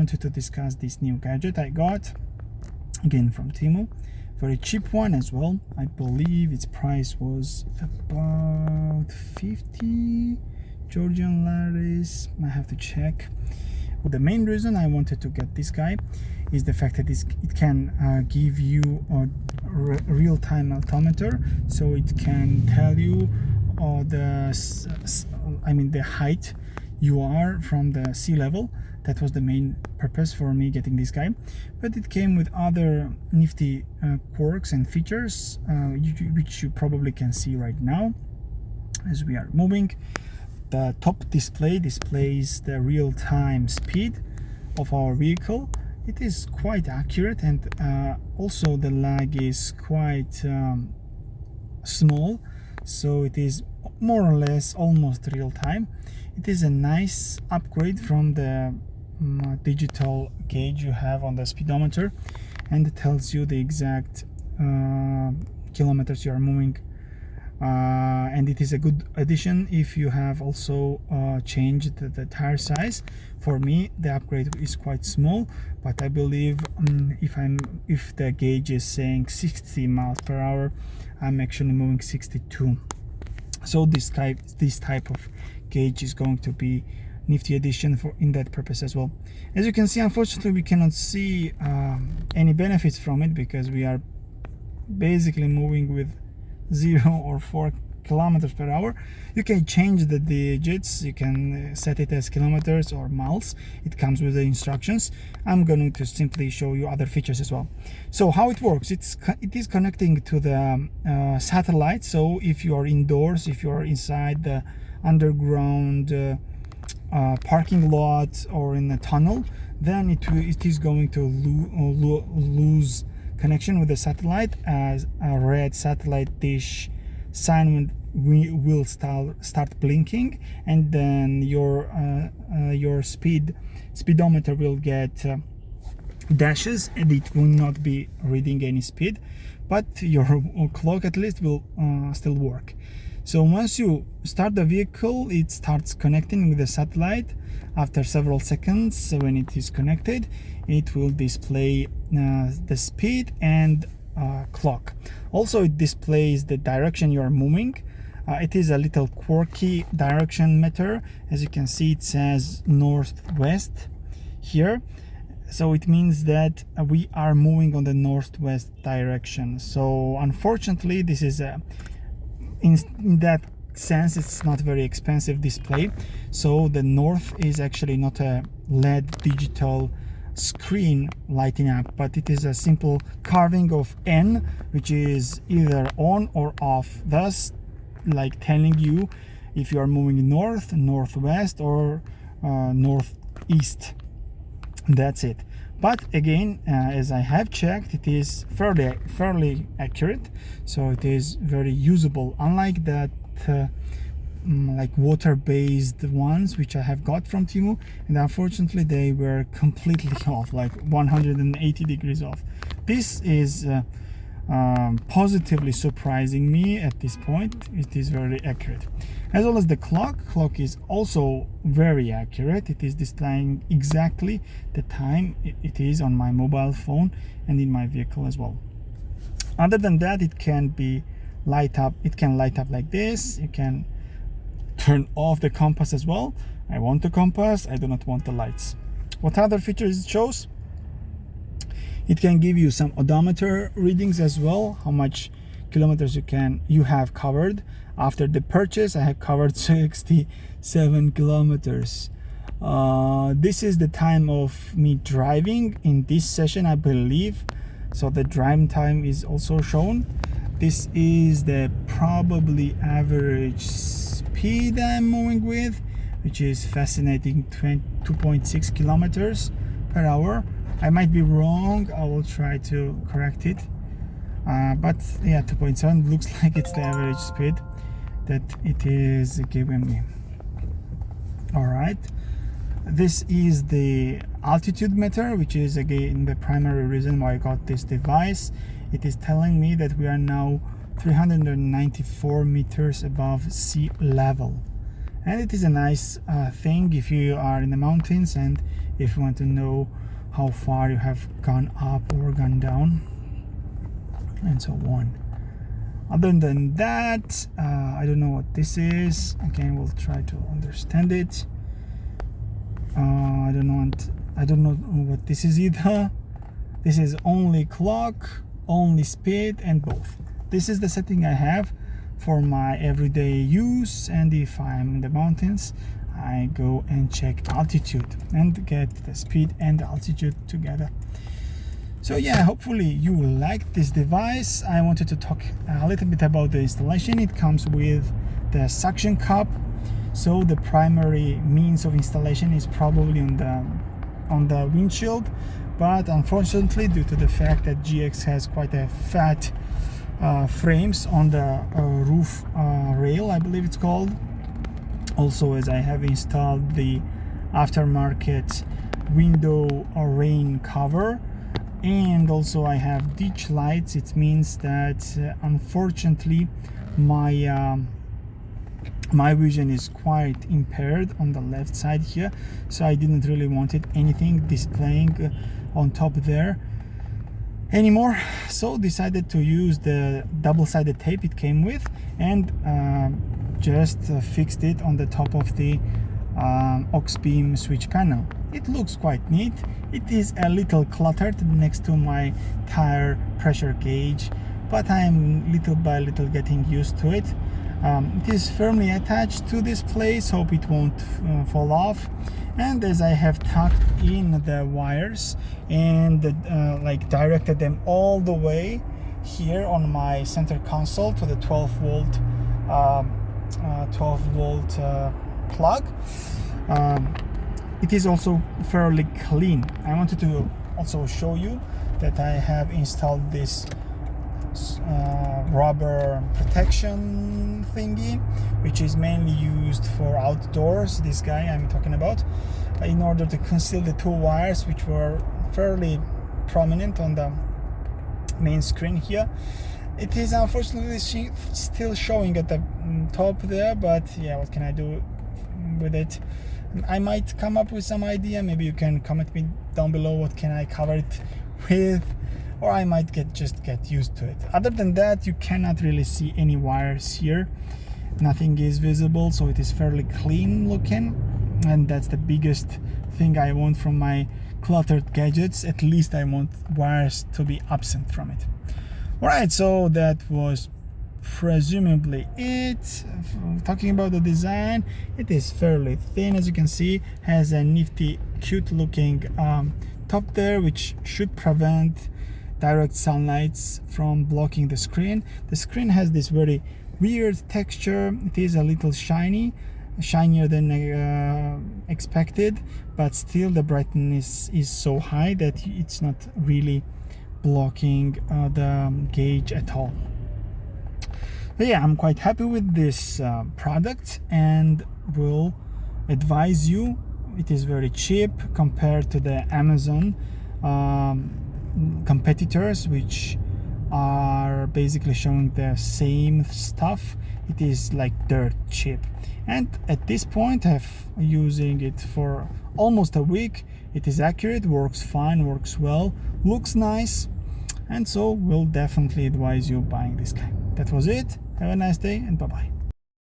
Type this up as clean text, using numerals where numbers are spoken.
wanted to discuss this new gadget I got, again from Temu. Very cheap one as well. I believe its price was about 50 Georgian laris. I have to check. Well, the main reason I wanted to get this guy is the fact that it can give you a real-time altimeter, so it can tell you the height you are from the sea level. That was the main purpose for me getting this guy, but it came with other nifty quirks and features, which you probably can see right now as we are moving. The top display displays the real-time speed of our vehicle. It is quite accurate, and also the lag is quite small, so it is more or less almost real-time. It is a nice upgrade from the digital gauge you have on the speedometer, and it tells you the exact kilometers you are moving, and it is a good addition if you have also changed the tire size. For me, the upgrade is quite small, but I believe if the gauge is saying 60 miles per hour, I'm actually moving 62. So this type of gauge is going to be nifty addition in that purpose as well. As you can see, unfortunately we cannot see any benefits from it, because we are basically moving with 0 or 4 kilometers per hour. You can change the digits, you can set it as kilometers or miles. It comes with the instructions. I'm going to simply show you other features as well. So how it works, it is connecting to the satellite. So if you are indoors, if you are inside the underground parking lot or in a tunnel, then it is going to lose connection with the satellite, as a red satellite dish sign will start blinking, and then your speedometer will get dashes, and it will not be reading any speed, but your clock at least will still work. So once you start the vehicle, it starts connecting with the satellite. After several seconds, when it is connected, it will display the speed and clock. Also, it displays the direction you are moving. It is a little quirky direction meter. As you can see, it says northwest here, so it means that we are moving on the northwest direction. So unfortunately, this is in that sense, it's not very expensive display. So the north is actually not a LED digital screen lighting up, but it is a simple carving of N, which is either on or off, thus like telling you if you are moving north, northwest, or northeast. That's it. But again, as I have checked, it is fairly accurate, so it is very usable, unlike that like water-based ones which I have got from Temu, and unfortunately they were completely off, like 180 degrees off. This is positively surprising me at this point. It is very accurate, as well as the clock is also very accurate. It is displaying exactly the time it is on my mobile phone and in my vehicle as well. Other than that, it can light up like this. You can turn off the compass as well. I want the compass, I do not want the lights. What other features it shows? It can give you some odometer readings as well, how much kilometers you have covered. After the purchase, I have covered 67 kilometers. This is the time of me driving in this session, I believe. So the driving time is also shown. This is the probably average speed I'm moving with, which is fascinating, 2.6 kilometers per hour. I might be wrong, I will try to correct it, but yeah, 2.7 looks like it's the average speed that it is giving me. All right, this is the altitude meter, which is again the primary reason why I got this device. It is telling me that we are now 394 meters above sea level, and it is a nice thing if you are in the mountains and if you want to know how far you have gone up or gone down, and so on. Other than that, I don't know what this is. Again, we'll try to understand it. I don't know what this is either. This is only clock, only speed, and both. This is the setting I have for my everyday use, and if I'm in the mountains, I go and check altitude and get the speed and altitude together. So yeah, hopefully you like this device. I wanted to talk a little bit about the installation. It comes with the suction cup, so the primary means of installation is probably on the windshield, but unfortunately, due to the fact that GX has quite a fat frames on the roof rail, I believe it's called. Also, as I have installed the aftermarket window or rain cover, and also I have ditch lights, it means that unfortunately my vision is quite impaired on the left side here, so I didn't really wanted anything displaying on top there anymore, so decided to use the double-sided tape it came with, and just fixed it on the top of the aux beam switch panel. It looks quite neat. It is a little cluttered next to my tire pressure gauge, but I'm little by little getting used to it. It is firmly attached to this place, hope it won't fall off. And as I have tucked in the wires and like directed them all the way here on my center console to the 12 volt plug, it is also fairly clean. I wanted to also show you that I have installed this rubber protection thingy, which is mainly used for outdoors, this guy I'm talking about, in order to conceal the two wires which were fairly prominent on the main screen here. It is unfortunately still showing at the top there, but yeah, what can I do with it? I might come up with some idea. Maybe you can comment me down below what can I cover it with, or I might just get used to it. Other than that, you cannot really see any wires here. Nothing is visible, so it is fairly clean looking, and that's the biggest thing I want from my cluttered gadgets. At least I want wires to be absent from it. Alright, so that was presumably it. Talking about the design, it is fairly thin, as you can see, has a nifty, cute looking top there, which should prevent direct sunlight from blocking the screen. The screen has this very weird texture. It is a little shinier than expected, but still the brightness is so high that it's not really blocking the gauge at all. But yeah, I'm quite happy with this product, and will advise you. It is very cheap compared to the Amazon competitors, which are basically showing the same stuff. It is like dirt cheap, and at this point I'm using it for almost a week. It is accurate, works fine, works well, looks nice, and so will definitely advise you buying this guy. That was it. Have a nice day, and bye bye.